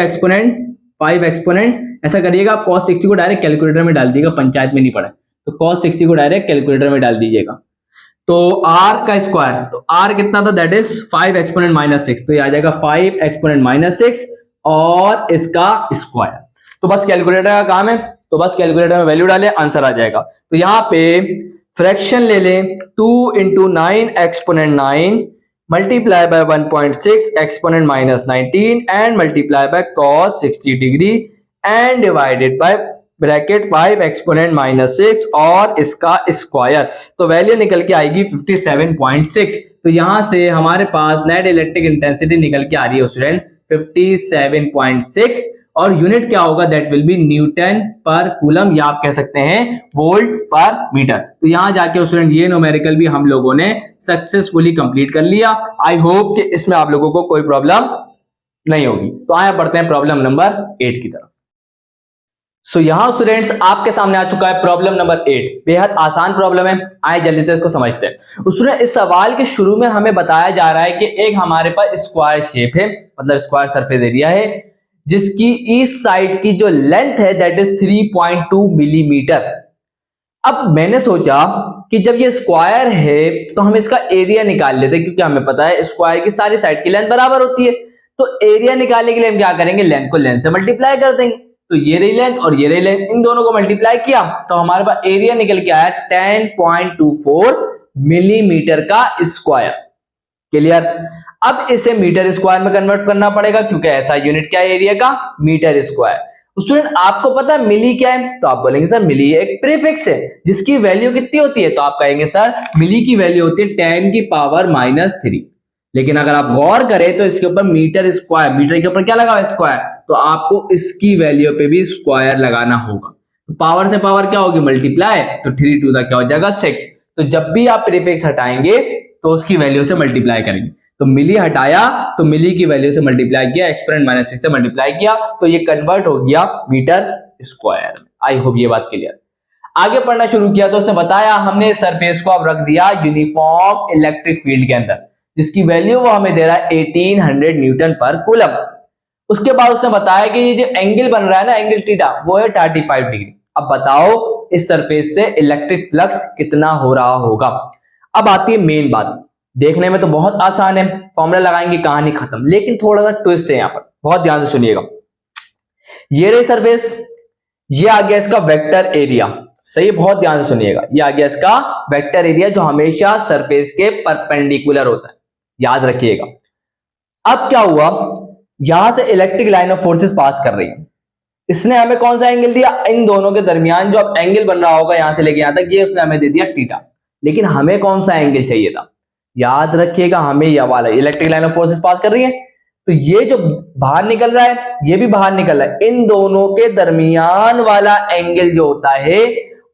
एक्सपोनेंट। ऐसा करिएगा, आप cos 60 को डायरेक्ट कैलकुलेटर में डाल दीजिएगा, पंचायत में नहीं पड़े, तो cos 60 को डायरेक्ट कैलकुलेटर में डाल दीजिएगा। तो r का स्क्वायर, तो r कितना था? दैट इज 5 एक्सपोनेंट -6, तो ये आ जाएगा 5 एक्सपोनेंट -6 और इसका स्क्वायर। तो बस कैलकुलेटर का काम है, तो बस कैलकुलेटर में वैल्यू डाले, आंसर आ जाएगा। तो यहाँ पे फ्रैक्शन ले लें, 2 into 9 exponent 9 multiply bye 1.6 exponent -19 and multiply bye cos 60 degree and divided bye bracket 5 exponent -6 और इसका स्क्वायर। तो वैल्यू निकल के आएगी 57.6। तो यहां से हमारे पास नेट इलेक्ट्रिक इंटेंसिटी निकल के आ रही है स्टूडेंट 57.6, और यूनिट क्या होगा? दैट विल बी न्यूटन पर कूलम, या आप कह सकते हैं वोल्ट पर मीटर। तो यहां जाके स्टूडेंट ये न्यूमेरिकल भी हम लोगों ने सक्सेसफुली कंप्लीट कर लिया। आई होप कि इसमें आप लोगों को कोई प्रॉब्लम नहीं होगी। तो आया पढ़ते हैं प्रॉब्लम नंबर 8 की तरफ। यहाँ स्टूडेंट्स आपके सामने आ चुका है प्रॉब्लम नंबर 8। बेहद आसान प्रॉब्लम है, आए जल्दी से इसको समझते हैं। उसने इस सवाल के शुरू में हमें बताया जा रहा है कि एक हमारे पास स्क्वायर शेप है, मतलब स्क्वायर सरफेस एरिया है, जिसकी ईस्ट साइड की जो लेंथ है दैट इज 3.2 मिलीमीटर। अब मैंने सोचा कि जब ये स्क्वायर है तो हम इसका एरिया निकाल लेते हैं, क्योंकि हमें पता है स्क्वायर की सारी साइड की लेंथ बराबर होती है। तो एरिया निकालने के लिए हम क्या करेंगे, लेंथ को लेंथ से मल्टीप्लाई कर देंगे। तो ये रही लेंथ और ये रही लेंथ, इन दोनों को मल्टीप्लाई किया तो हमारे पास एरिया निकल के आया 10.24 मिलीमीटर का स्क्वायर। क्लियर। अब इसे मीटर स्क्वायर में कन्वर्ट करना पड़ेगा, क्योंकि ऐसा यूनिट क्या है एरिया का, मीटर स्क्वायर। स्टूडेंट आपको पता है मिली क्या है, तो आप बोलेंगे सर मिली एक प्रीफिक्स है जिसकी वैल्यू कितनी होती है, तो आप कहेंगे सर मिली की वैल्यू होती है 10 की पावर -3। लेकिन अगर आप गौर करें तो इसके ऊपर मीटर स्क्वायर, मीटर के ऊपर क्या लगा हुआ स्क्वायर, तो आपको इसकी वैल्यू पे भी स्क्वायर लगाना होगा। तो पावर से पावर क्या होगी, मल्टीप्लाई, तो 3 टू द क्या हो जाएगा 6। तो जब भी आप प्रीफिक्स हटाएंगे तो उसकी वैल्यू से मल्टीप्लाई करेंगे। तो मिली हटाया तो मिली की वैल्यू से मल्टीप्लाई किया, एक्सपोनेंट -6 से मल्टीप्लाई किया, तो ये कन्वर्ट हो गया मीटर स्क्वायर। आई होप ये बात क्लियर। आगे पढ़ना शुरू किया तो उसने बताया हमने इस सरफेस को अब रख दिया यूनिफॉर्म इलेक्ट्रिक फील्ड के अंदर, जिसकी वैल्यू वो हमें दे रहा है 1800 न्यूटन पर कूलम। उसके बाद उसने बताया कि ये जो एंगल बन रहा है ना, एंगल थीटा, वो है 35 डिग्री। अब बताओ इस सरफेस से इलेक्ट्रिक फ्लक्स कितना हो रहा होगा। अब आती है मेन बात, देखने में तो बहुत आसान है, फॉर्मूला लगाएंगे कहानी खत्म, लेकिन थोड़ा सा ट्विस्ट है यहाँ पर, बहुत ध्यान से सुनिएगा। ये रही सरफेस, ये आ गया इसका वेक्टर एरिया, सही, बहुत ध्यान से सुनिएगा। ये आ गया इसका वेक्टर एरिया जो हमेशा सरफेस के परपेंडिकुलर होता है, याद रखिएगा। अब क्या हुआ, यहां से इलेक्ट्रिक लाइन ऑफ फोर्सेस पास कर रही है, इसने हमें कौन सा एंगल दिया, इन दोनों के दरमियान जो अब एंगल बन रहा होगा यहां से लेके यहां तक, ये उसने हमें दे दिया थीटा। लेकिन हमें कौन सा एंगल चाहिए था, याद रखिएगा हमें यह वाला, इलेक्ट्रिक लाइन ऑफ फोर्सेस पास कर रही है, तो ये जो बाहर निकल रहा है ये भी बाहर निकल रहा है, इन दोनों के दरमियान वाला एंगल जो होता है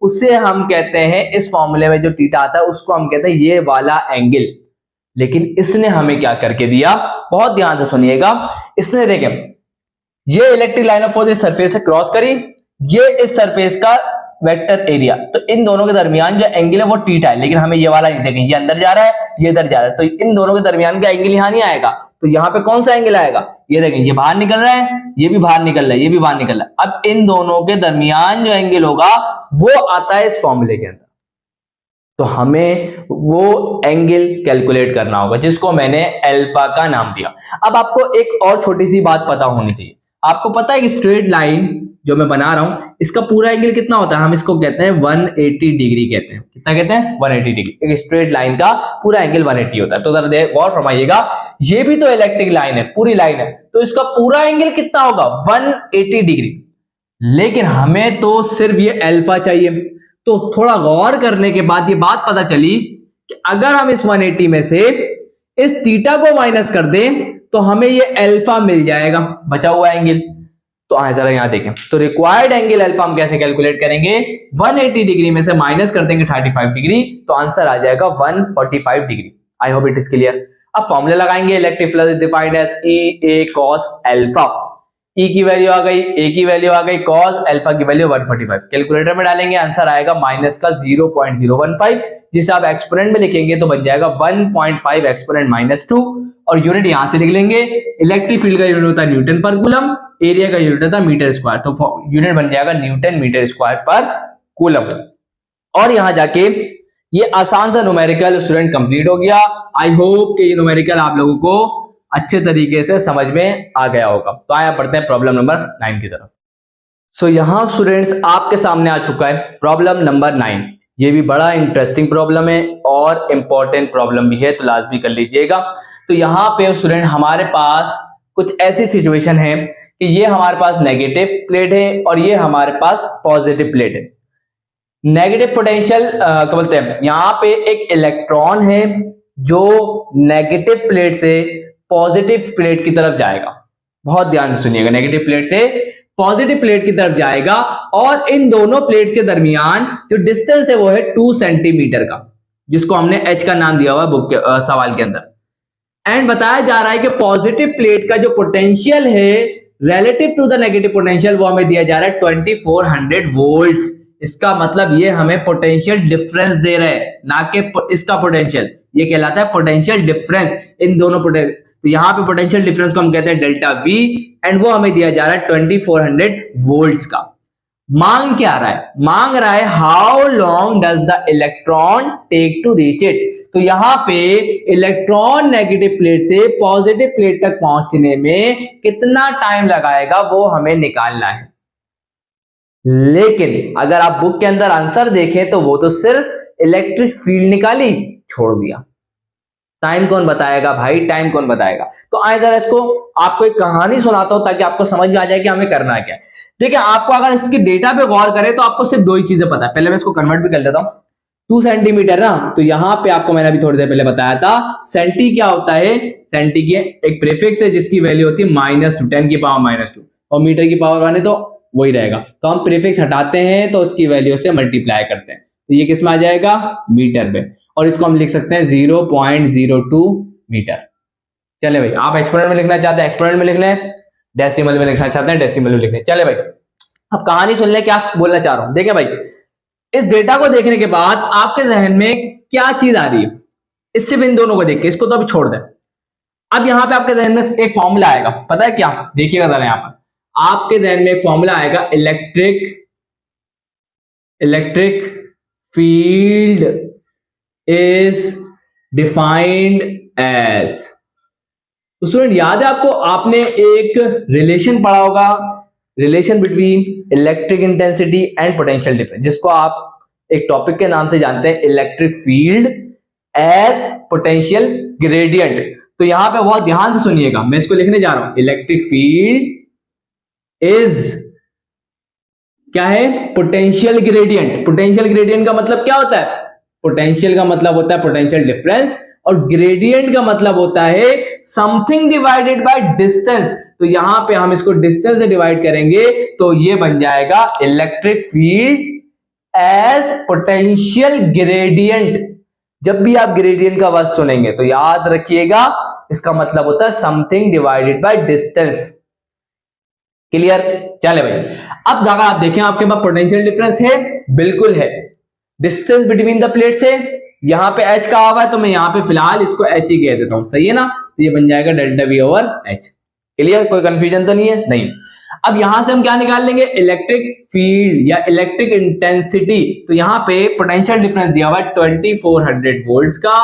उसे हम कहते हैं, इस फॉर्मूले में जो थीटा आता है उसको हम कहते हैं ये वाला एंगल। लेकिन इसने हमें क्या करके दिया, बहुत ध्यान से सुनिएगा। इसने देखें ये इलेक्ट्रिक लाइन ऑफ फोर्स इस सरफेस से क्रॉस करी, ये इस सरफेस का वेक्टर एरिया, तो इन दोनों के दरमियान जो एंगल है वो थीटा है, लेकिन हमें ये वाला नहीं, देखें ये अंदर जा रहा है ये इधर जा रहा है, तो इन दोनों के दरमियान का एंगल यहां नहीं आएगा, तो यहाँ पे कौन सा एंगल आएगा, ये देखें ये बाहर निकल रहा है, ये भी बाहर निकल रहा है, ये भी बाहर निकल रहा है। अब इन दोनों के दरमियान जो एंगल होगा वो आता है इस फॉर्मूले के अंदर, तो हमें वो एंगल कैलकुलेट करना होगा जिसको मैंने अल्फा का नाम दिया। अब आपको एक और छोटी सी बात पता होनी चाहिए, आपको पता है कि स्ट्रेट लाइन जो मैं बना रहा हूं इसका पूरा एंगल कितना होता है, हम इसको कहते हैं 180 डिग्री कहते हैं। कितना कहते हैं, 180 डिग्री। एक स्ट्रेट लाइन का पूरा एंगल 180 होता है। तो जरा गौर फरमाइएगा, ये भी तो इलेक्ट्रिक लाइन है, पूरी लाइन है, तो इसका पूरा एंगल कितना होगा, 180 डिग्री। लेकिन हमें तो सिर्फ ये अल्फा चाहिए, तो थोड़ा गौर करने के बाद ये बात पता चली कि अगर हम इस 180 में से इस थीटा को माइनस कर दें तो हमें ये अल्फा मिल जाएगा, बचा हुआ एंगल। तो आए जरा यहां देखें, तो रिक्वायर्ड एंगल अल्फा हम कैसे कैलकुलेट करेंगे, 180 डिग्री में से माइनस कर देंगे 35 डिग्री, तो आंसर आ जाएगा 145 degree. I hope it is clear. अब फॉर्मूला लगाएंगे, electric flux is defined as E A cos alpha. E की वैल्यू आ गई, A की वैल्यू आ गई, cos अल्फा की वैल्यू 145। कैलकुलेटर में डालेंगे, आंसर आएगा माइनस का 0.015, जिसे आप एक्सपोनेंट में लिखेंगे तो बन जाएगा 1.5 एक्सपोनेंट -2, और यूनिट यहां से लिख लेंगे। इलेक्ट्रिक फील्ड का यूनिट होता है न्यूटन पर कूलम, एरिया का यूनिट होता है मीटर स्क्वायर, तो यूनिट बन जाएगा न्यूटन मीटर स्क्वायर पर कूलम। और यहां जाके ये आसान सा न्यूमेरिकल स्टूडेंट कंप्लीट हो गया। आई होप कि ये न्यूमेरिकल आप लोगों को अच्छे तरीके से समझ में आ गया होगा। तो आया पढ़ते हैं प्रॉब्लम नंबर 9 की तरफ। सो यहां स्टूडेंट्स आपके सामने आ चुका है प्रॉब्लम नंबर 9। ये भी बड़ा इंटरेस्टिंग प्रॉब्लम है और इंपॉर्टेंट प्रॉब्लम भी है, तो लाजमी कर लीजिएगा। तो यहाँ पे स्टूडेंट हमारे पास कुछ ऐसी सिचुएशन है कि ये हमारे पास नेगेटिव प्लेट है और ये हमारे पास पॉजिटिव प्लेट है। नेगेटिव पोटेंशियल क्या बोलते हैं, यहाँ पे एक इलेक्ट्रॉन है जो नेगेटिव प्लेट से पॉजिटिव प्लेट की तरफ जाएगा। बहुत ध्यान से सुनिएगा, नेगेटिव प्लेट से पॉजिटिव प्लेट की तरफ जाएगा, और इन दोनों प्लेट्स के दरमियान जो डिस्टेंस है वो है 2 सेंटीमीटर का, जिसको हमने H का नाम दिया हुआ है बुक के सवाल के अंदर। एंड बताया जा रहा है कि पॉजिटिव प्लेट का जो पोटेंशियल है relative to the negative potential वो हमें दिया जा रहा है 2400 वोल्ट्स। इसका मतलब ये हमें पोटेंशियल डिफरेंस दे रहे हैं, ना कि इसका पोटेंशियल। ये कहलाता है पोटेंशियल डिफरेंस इन दोनों पोटेंशियल। तो यहाँ पे पोटेंशियल डिफरेंस को हम कहते हैं डेल्टा वी, एंड वो हमें दिया जा रहा है 2400 वोल्ट्स का। मांग क्या रहा है? मांग रहा है how long does the electron take to reach it. तो यहाँ पे इलेक्ट्रॉन नेगेटिव प्लेट से पॉजिटिव प्लेट तक पहुंचने में कितना टाइम लगाएगा वो हमें निकालना है। लेकिन अगर आप बुक के अंदर आंसर देखें तो वो तो सिर्फ इलेक्ट्रिक फील्ड निकाली, छोड़ दिया। टाइम कौन बताएगा भाई? टाइम कौन बताएगा? तो आए जरा इसको आपको एक कहानी सुनाता हूं ताकि आपको समझ में आ जाए कि हमें करना है क्या। देखिए, आपको अगर इसके डेटा पे गौर करें तो आपको सिर्फ दो ही चीजें पता है। पहले मैं इसको कन्वर्ट भी कर देता हूं। 2 सेंटीमीटर ना, तो यहां पे आपको मैंने अभी थोड़ी देर पहले बताया था सेंटी क्या होता है। सेंटी की एक प्रीफिक्स है जिसकी वैल्यू होती है -2, 10 की पावर -2, और मीटर की पावर 1 है तो वही रहेगा। तो हम प्रीफिक्स हटाते हैं तो उसकी वैल्यू से मल्टीप्लाई करते हैं, तो ये किस में आ जाएगा? मीटर में। और इसको हम लिख सकते हैं 0.02 मीटर। चले भाई, आप एक्सपोनेंट में लिखना चाहते हैं एक्सपोनेंट में लिख लें, डेसिमल में लिखना चाहते हैं डेसिमल में लिख लें। चले भाई, अब कहानी सुन ले, क्या बोलना चाह रहा हूं। देखिए भाई, इस डेटा को देखने के बाद आपके जहन में क्या चीज आ रही है? इससे इन दोनों को देख के, इसको तो अभी छोड़ दें। अब यहां पे आपके जहन में एक फॉर्मूला आएगा, पता है क्या? देखिएगा जरा, यहां पर आपके जहन में एक फॉर्मूला आएगा, electric field is defined as. तो स्टूडेंट, याद है आपको, आपने एक रिलेशन पढ़ा होगा, relation between electric intensity and potential difference, जिसको आप एक टॉपिक के नाम से जानते हैं, electric field as potential gradient. तो यहां पे बहुत ध्यान से सुनिएगा, मैं इसको लिखने जा रहा हूं, इलेक्ट्रिक फील्ड इज क्या है? Potential gradient. पोटेंशियल ग्रेडियंट का मतलब क्या होता है? पोटेंशियल का मतलब होता है पोटेंशियल डिफरेंस, और ग्रेडियंट का मतलब होता है समथिंग डिवाइडेड बाय डिस्टेंस। तो यहां पे हम इसको डिस्टेंस से डिवाइड करेंगे तो ये बन जाएगा electric field as potential gradient. जब भी आप ग्रेडियंट का वर्ड सुनेंगे तो याद रखिएगा, इसका मतलब होता है something divided by distance. Clear? चले भाई, अब अगर आप देखें आपके पास पोटेंशियल डिफरेंस है, बिल्कुल है। डिस्टेंस बिटवीन द प्लेट्स है, यहां पे h का हुआ है तो मैं यहां पे फिलहाल इसको h ही कह देता हूं, सही है ना? तो ये बन जाएगा delta v over h। Clear? कोई कंफ्यूजन तो नहीं है? नहीं। अब यहां से हम क्या निकाल लेंगे? इलेक्ट्रिक फील्ड या इलेक्ट्रिक इंटेंसिटी। तो यहां पे पोटेंशियल डिफरेंस दिया हुआ है 2400 वोल्ट्स का,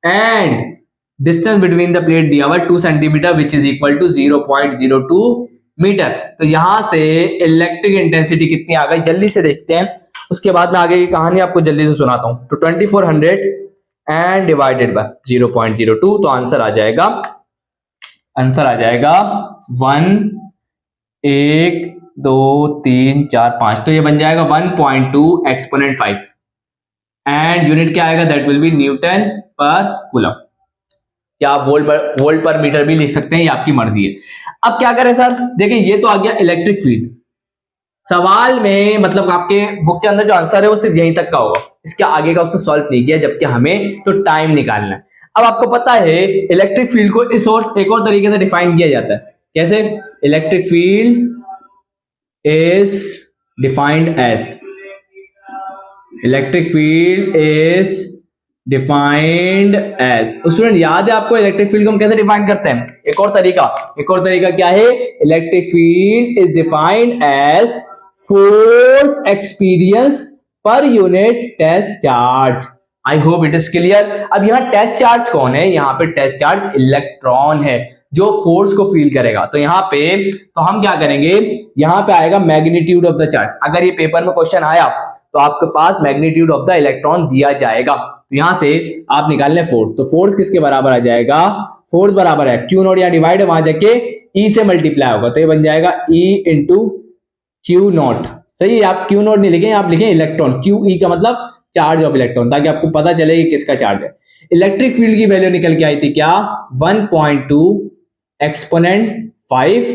and distance between the plate दिया हुआ है 2 centimetre which is equal to 0.02 metre. तो यहां से इलेक्ट्रिक इंटेंसिटी कितनी आ गई, जल्दी से देखते हैं, उसके बाद मैं आगे की कहानी आपको जल्दी से सुनाता हूं। तो 2400 एंड डिवाइडेड बाय 0.02, तो आंसर आ जाएगा 1 1 2 3 4 5, तो ये बन जाएगा 1.2 एक्सपोनेंट 5, एंड यूनिट क्या आएगा? दैट विल बी न्यूटन पर कूलम, या आप वोल्ट पर मीटर भी लिख सकते हैं, ये आपकी मर्जी है। अब क्या करें सर? देखिए, ये तो आ गया इलेक्ट्रिक फील्ड। सवाल में मतलब आपके बुक के अंदर जो आंसर है वो सिर्फ यहीं तक का होगा, इसके आगे का उसने सॉल्व नहीं किया, जबकि हमें तो टाइम निकालना है। अब आपको पता है इलेक्ट्रिक फील्ड को इस और एक और तरीके से डिफाइन किया जाता है। कैसे? Electric field is defined as, electric field is defined as. Student, याद है आपको इलेक्ट्रिक फील्ड को हम कैसे डिफाइन करते हैं? एक और तरीका क्या है? Electric field is defined as force experience per unit test charge. I hope it is clear. अब यहाँ टेस्ट चार्ज कौन है? यहाँ पे टेस्ट चार्ज इलेक्ट्रॉन है जो फोर्स को फील करेगा। तो यहाँ पे तो हम क्या करेंगे, यहाँ पे आएगा मैग्नीट्यूड ऑफ द चार्ज। अगर ये पेपर में क्वेश्चन आया तो आपके पास मैग्नीट्यूड ऑफ द इलेक्ट्रॉन दिया जाएगा। तो यहां से आप निकाल लें फोर्स। तो फोर्स किसके बराबर आ जाएगा? फोर्स बराबर है क्यू नॉट, या डिवाइड है वहां जाके ई से मल्टीप्लाई होगा, तो ये बन जाएगा ई इंटू क्यू नॉट। सही है, आप क्यू नॉट नहीं लिखें, आप लिखें इलेक्ट्रॉन। क्यू ई का मतलब चार्ज ऑफ इलेक्ट्रॉन, ताकि आपको पता चले कि किसका चार्ज है। इलेक्ट्रिक फील्ड की वैल्यू निकल के आई थी क्या? 1.2 एक्सपोनेंट 5,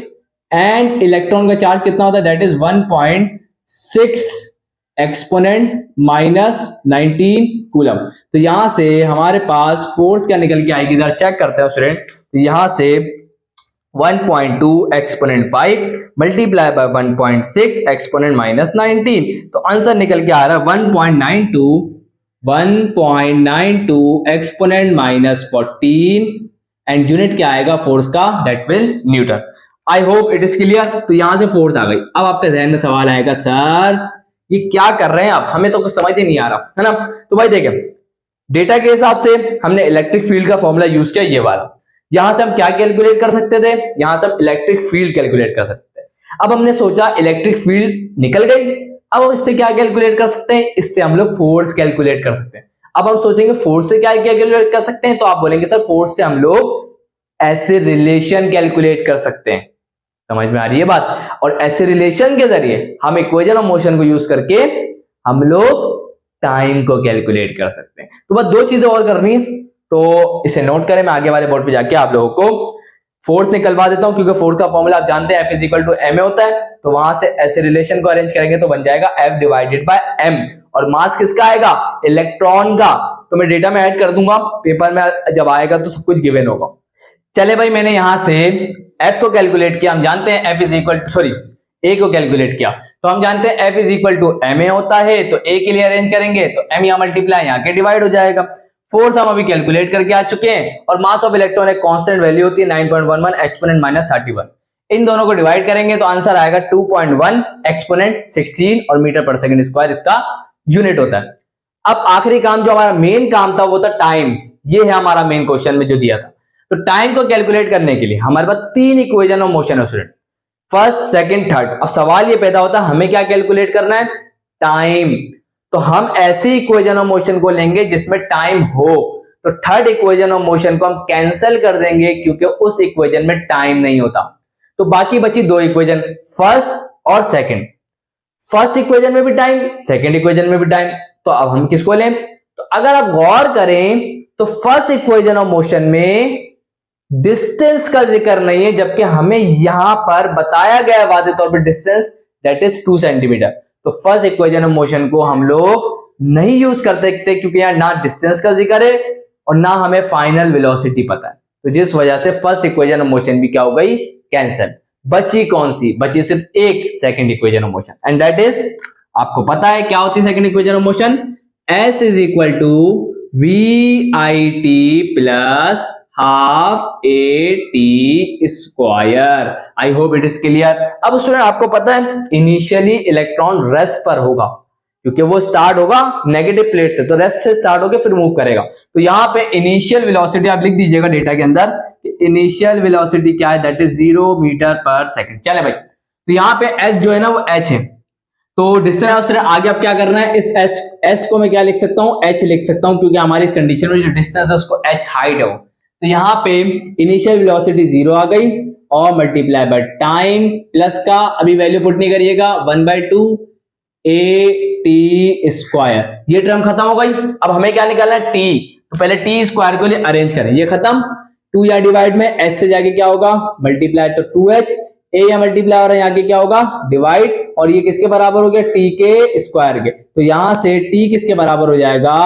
एंड इलेक्ट्रॉन का चार्ज कितना होता है? That is 1.6 exponent -19 coulomb. तो यहां से हमारे पास फोर्स क्या निकल के आएगी, जरा चेक करते हैं स्टूडेंट। तो यहां से 1.2 एक्सपोनेंट 5 मल्टीप्लाई बाय 1.6 एक्सपोनेंट -19। तो आंसर निकल के आ रहा है 1.92 एक्सपोनेंट -14 एंड यूनिट क्या आएगा फोर्स का, that will Newton. I hope it is clear. तो यहां से फोर्स आ गई। अब आपके जहन में सवाल आएगा, सर ये क्या कर रहे हैं आप, हमें तो कुछ समझ ही नहीं आ रहा है ना। तो भाई देखिए, डेटा के हिसाब से हमने इलेक्ट्रिक फील्ड का फॉर्मूला यूज किया, ये वाला। यहां से हम क्या कैलकुलेट कर सकते थे, यहां से हम इलेक्ट्रिक फील्ड कैलकुलेट कर सकते थे। अब हमने सोचा इलेक्ट्रिक फील्ड निकल गई, अब हम इससे क्या कैलकुलेट कर सकते हैं, इससे हम लोग फोर्स कैलकुलेट कर सकते हैं। अब हम सोचेंगे फोर्स से क्या कैलकुलेट कर सकते हैं, तो आप बोलेंगे सर फोर्स से हम लोग ऐसे रिलेशन कैलकुलेट कर सकते हैं। समझ में आ रही है बात। और ऐसे रिलेशन के जरिए हम इक्वेशन ऑफ मोशन को यूज करके हम लोग टाइम को कैलकुलेट कर सकते हैं। तो बस दो चीजें और करनी है, तो इसे नोट करें। मैं आगे वाले बोर्ड पे जाके आप लोगों को फोर्स निकलवा देता हूं, क्योंकि फोर्स का फॉर्मूला आप जानते हैं, F = ma होता है। तो वहां से ऐसे रिलेशन को अरेंज करेंगे तो बन जाएगा F/m। और मास किसका आएगा, इलेक्ट्रॉन का। तो मैं डेटा में ऐड कर दूंगा, पेपर में जब आएगा तो सब कुछ गिवन होगा। चले भाई, मैंने यहां से F को कैलकुलेट किया। हम जानते हैं A को कैलकुलेट किया, तो हम जानते हैं F = ma होता है। तो A के लिए अरेंज करेंगे तो m यहाँ मल्टीप्लाई यहाँ के डिवाइड हो जाएगा। फोर्स हम अभी कैलकुलेट करके आ चुके हैं, और मास ऑफ इलेक्ट्रॉन एक कांस्टेंट वैल्यू होती है 9.11 एक्सपोनेंट -31। इन दोनों को डिवाइड करेंगे तो आंसर आएगा 2.1 एक्सपोनेंट 16 और मीटर पर सेकंड स्क्वायर इसका यूनिट होता है। अब आखिरी काम जो हमारा मेन काम था वो था टाइम। ये है हमारा मेन क्वेश्चन में जो दिया था। तो टाइम को कैलकुलेट करने के लिए हमारे पास तीन इक्वेशन ऑफ मोशन है स्टूडेंट, फर्स्ट, सेकंड, थर्ड। अब सवाल ये पैदा होता है हमें क्या कैलकुलेट करना है, टाइम। तो हम ऐसी इक्वेशन ऑफ मोशन को लेंगे जिसमें टाइम हो। तो थर्ड इक्वेशन ऑफ मोशन को हम कैंसिल कर देंगे, क्योंकि उस इक्वेशन में टाइम नहीं होता। तो बाकी बची दो इक्वेशन, फर्स्ट और सेकंड। फर्स्ट इक्वेशन में भी टाइम, सेकंड इक्वेशन में भी टाइम। तो अब हम किसको लें, तो अगर आप गौर करें तो फर्स्ट इक्वेशन ऑफ मोशन में डिस्टेंस का जिक्र नहीं है, जबकि हमें यहां पर बताया गया वादे तौर पर डिस्टेंस, दैट इज 2 सेंटीमीटर। तो फर्स्ट इक्वेशन ऑफ मोशन को हम लोग नहीं यूज कर सकते, क्योंकि यहां ना डिस्टेंस का जिक्र है और ना हमें फाइनल वेलोसिटी पता है। तो जिस वजह से फर्स्ट इक्वेशन ऑफ मोशन भी क्या हो गई, कैंसिल। बची कौन सी, बची सिर्फ एक, second equation of motion, and that is, आपको पता है क्या होती है second equation of motion, S = VIT plus ½ AT²। I hope it is clear. अब स्टूडेंट आपको पता है इनिशियली इलेक्ट्रॉन रेस्ट पर होगा, क्योंकि वो स्टार्ट होगा नेगेटिव प्लेट से, तो रेस्ट से स्टार्ट होकर फिर मूव करेगा। तो यहाँ पे इनिशियल वेलोसिटी आप लिख दीजिएगा डेटा के अंदर, इनिशियल वेलोसिटी क्या है, दैट इज 0 मीटर पर सेकंड। चले भाई, तो यहाँ पे S जो है ना वो h है। तो डिस्टेंस आगे आप क्या करना है, इस S को मैं क्या लिख सकता हूँ, h लिख सकता हूँ, क्योंकि हमारी इस कंडीशन में जो डिस्टेंस है उसको h हाइट है वो। तो यहाँ पे इनिशियल वेलोसिटी 0 आ गई, और मल्टीप्लाई बाय टाइम प्लस का अभी वैल्यू पुट नहीं करिएगा, 1/2 AT²। ये टर्म खत्म हो गई। अब हमें क्या निकालना है, t। तो पहले t² को लिए अरेंज करें, ये खत्म। 2 या डिवाइड में s से जाके क्या होगा, मल्टीप्लाई, तो 2h, a या मल्टीप्लाई हो रहा है, यहाँ के क्या होगा, डिवाइड, और ये किसके बराबर हो गया, t के स्क्वायर के। तो यहां से t किसके बराबर हो जाएगा,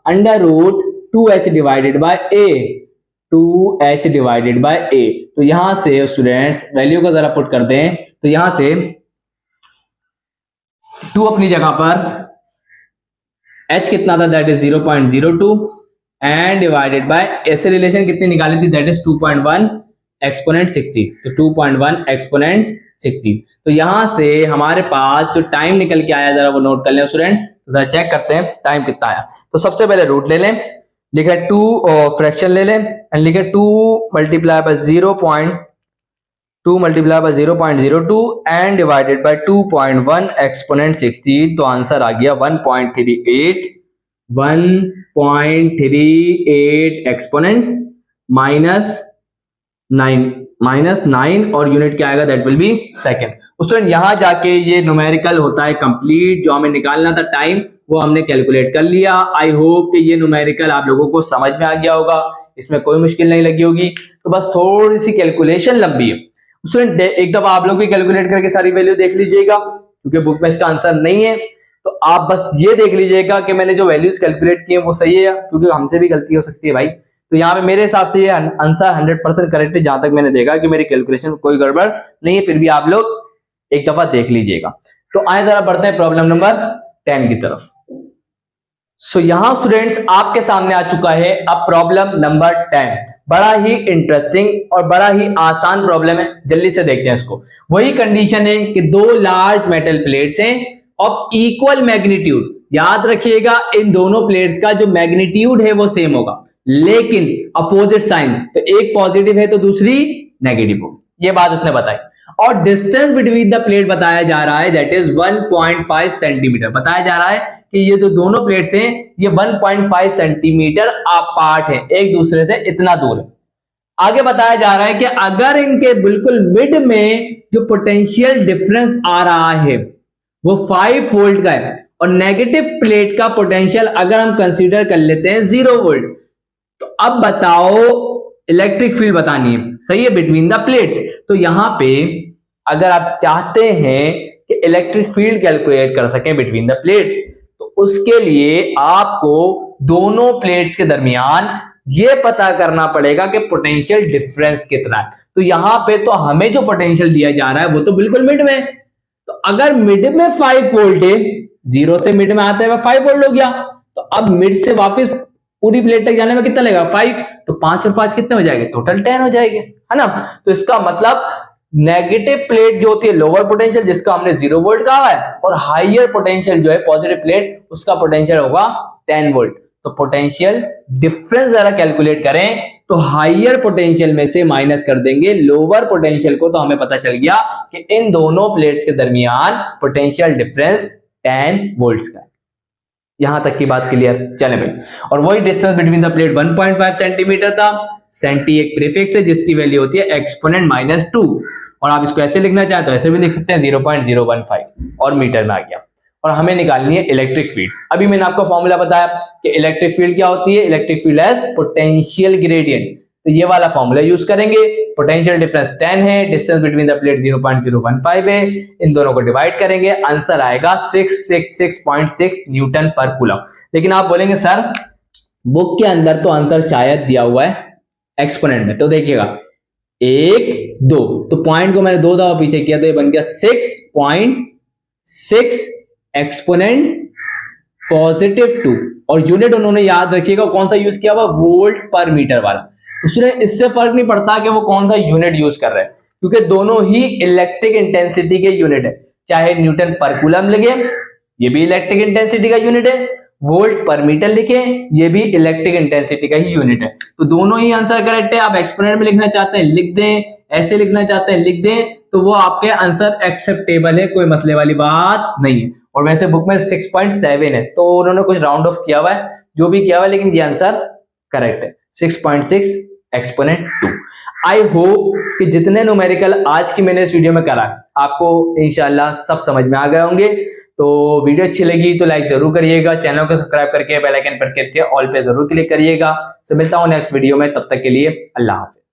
√2h divided by a, 2h divided by a। तो यहां से स्टूडेंट्स वैल्यू को जरा पुट कर दें, तो यहां से 2 अपनी जगह पर, h कितना था, that is 0.02 and divided bye ऐसे रिलेशन कितनी निकाली थी, दैट इज 2.1 एक्सपोनेंट 60। तो 2.1 एक्सपोनेंट 60। तो यहां से हमारे पास जो टाइम निकल के आया, जरा वो नोट कर लें स्टूडेंट, तो चेक करते हैं टाइम कितना आया। तो सबसे पहले रूट ले लें, लिखे 2 फ्रैक्शन ले लें, एंड लिखे 2 multiply by 0.02 and divided bye 2.1 exponent 60। तो आंसर आ गया 1.38 एक्सपोनेंट -9 और यूनिट क्या आएगा, that will B second. Student यहां जाके ये न्यूमेरिकल होता है कंप्लीट, जो हमें निकालना था टाइम वो हमने कैलकुलेट कर लिया। आई होप कि ये न्यूमेरिकल आप लोगों को समझ में आ गया होगा, इसमें कोई मुश्किल नहीं लगी होगी। तो बस थोड़ी सी कैलकुलेशन लंबी है स्टूडेंट, एक दफा आप लोग भी कैलकुलेट करके सारी वैल्यू देख लीजिएगा, क्योंकि बुक में इसका आंसर नहीं है। तो आप बस ये देख लीजिएगा कि मैंने जो वैल्यूज कैलकुलेट किए वो सही है, क्योंकि हमसे भी गलती हो सकती है भाई। तो यहाँ पे मेरे हिसाब से ये आंसर 100% करेक्ट है, जहां तक मैंने देखा कि मेरी कैलकुलेशन में कोई गड़बड़ नहीं है, फिर भी आप लोग एक दफा देख लीजिएगा। तो आए जरा बढ़ते हैं प्रॉब्लम नंबर 10 की तरफ। सो यहां स्टूडेंट्स आपके सामने आ चुका है अब प्रॉब्लम नंबर 10। बड़ा ही इंटरेस्टिंग और बड़ा ही आसान प्रॉब्लम है, जल्दी से देखते हैं इसको। वही कंडीशन है कि दो लार्ज मेटल प्लेट्स हैं ऑफ इक्वल मैग्नीट्यूड। याद रखिएगा इन दोनों प्लेट्स का जो मैग्नीट्यूड है वो सेम होगा, लेकिन अपोजिट साइन, तो एक पॉजिटिव है तो दूसरी नेगेटिव होगी, ये बात उसने बताई। और डिस्टेंस बिटवीन द प्लेट बताया जा रहा है दैट इज 1.5 सेंटीमीटर। बताया जा रहा है कि ये जो दोनों प्लेट्स हैं ये 1.5 सेंटीमीटर अपार्ट है, एक दूसरे से इतना दूर है। आगे बताया जा रहा है कि अगर इनके बिल्कुल मिड में जो पोटेंशियल डिफरेंस आ रहा है वो 5 वोल्ट का है और नेगेटिव प्लेट का पोटेंशियल अगर हम कंसीडर कर लेते हैं 0 वोल्ट, तो अब बताओ इलेक्ट्रिक फील्ड बतानी है, सही है, बिटवीन द प्लेट्स। तो यहां पे अगर आप चाहते हैं कि इलेक्ट्रिक फील्ड कैलकुलेट कर सकें बिटवीन द प्लेट्स, तो उसके लिए आपको दोनों प्लेट्स के दरमियान ये पता करना पड़ेगा कि पोटेंशियल डिफरेंस कितना है। तो यहां पे तो हमें जो पोटेंशियल दिया जा रहा है वो तो बिल्कुल मिड में, तो अगर मिड में 5 वोल्ट है, 0 से मिड में आते हुए 5 वोल्ट हो गया, तो अब मिड से वापस पूरी प्लेट तक जाने में कितना लगेगा 5, तो 5 और 5 कितने हो जाएंगे, टोटल 10 हो जाएंगे, है ना। तो इसका मतलब नेगेटिव प्लेट जो होती है लोअर पोटेंशियल जिसका हमने 0 वोल्ट कहा है, और हाइयर पोटेंशियल जो है पॉजिटिव प्लेट उसका पोटेंशियल होगा 10 वोल्ट। तो पोटेंशियल डिफरेंस जरा कैलकुलेट करें तो हाइयर पोटेंशियल में से माइनस कर देंगे लोअर पोटेंशियल को, तो हमें पता चल गया कि इन दोनों प्लेट्स के दरमियान पोटेंशियल डिफरेंस 10 वोल्ट्स का है। यहां तक की बात क्लियर, चले भाई। और वही distance between the plate 1.5 centimetre था। सेंटी एक प्रीफिक्स है जिसकी वैल्यू होती है एक्सपोनेंट -2, और आप इसको ऐसे लिखना चाहे तो ऐसे भी लिख सकते हैं 0.015 और मीटर में आ गया। और हमें निकालनी है इलेक्ट्रिक फील्ड। अभी मैंने आपको फॉर्मूला बताया कि इलेक्ट्रिक फील्ड क्या होती है, electric field as potential gradient, तो ये वाला फॉर्मूला यूज करेंगे। पोटेंशियल डिफरेंस 10 है, डिस्टेंस बिटवीन द प्लेट 0.015 है, इन दोनों को डिवाइड करेंगे, आंसर आएगा 666.6 न्यूटन पर कूलम। लेकिन आप बोलेंगे सर बुक के अंदर तो आंसर शायद दिया हुआ है एक्सपोनेंट में, तो देखिएगा 1 2, तो पॉइंट को मैंने 2 दफा पीछे किया तो ये बन गया 6.6 एक्सपोनेंट +2, और यूनिट उन्होंने याद रखिएगा कौन सा यूज किया हुआ, वोल्ट पर मीटर वाला। उसने इससे फर्क नहीं पड़ता कि वो कौन सा यूनिट यूज कर रहे हैं, क्योंकि दोनों ही इलेक्ट्रिक इंटेंसिटी के यूनिट है। चाहे न्यूटन पर कूलम लिखे ये भी इलेक्ट्रिक इंटेंसिटी का यूनिट है, वोल्ट पर मीटर लिखे ये भी इलेक्ट्रिक इंटेंसिटी का ही यूनिट है। तो दोनों ही आंसर करेक्ट है। आप एक्सपोनेंट में लिखना चाहते हैं लिख दें, ऐसे लिखना चाहते हैं लिख दें, तो वो आपके आंसर एक्सेप्टेबल है, कोई मसले वाली बात नहीं है। और वैसे बुक में 6.7 है, तो उन्होंने कुछ राउंड ऑफ किया हुआ है, जो भी किया हुआ है, लेकिन ये आंसर करेक्ट है 6.6 एक्सपोनेंट 2। आई होप कि जितने न्यूमेरिकल आज की मैंने इस वीडियो में करा आपको इंशाल्लाह सब समझ में आ गए होंगे। तो वीडियो अच्छी लगी तो लाइक जरूर करिएगा, चैनल को सब्सक्राइब करके बेल आइकन पर क्लिक करके ऑल पे जरूर क्लिक करिएगा। तो मिलता हूं नेक्स्ट वीडियो में, तब तक के लिए अल्लाह हाफिज।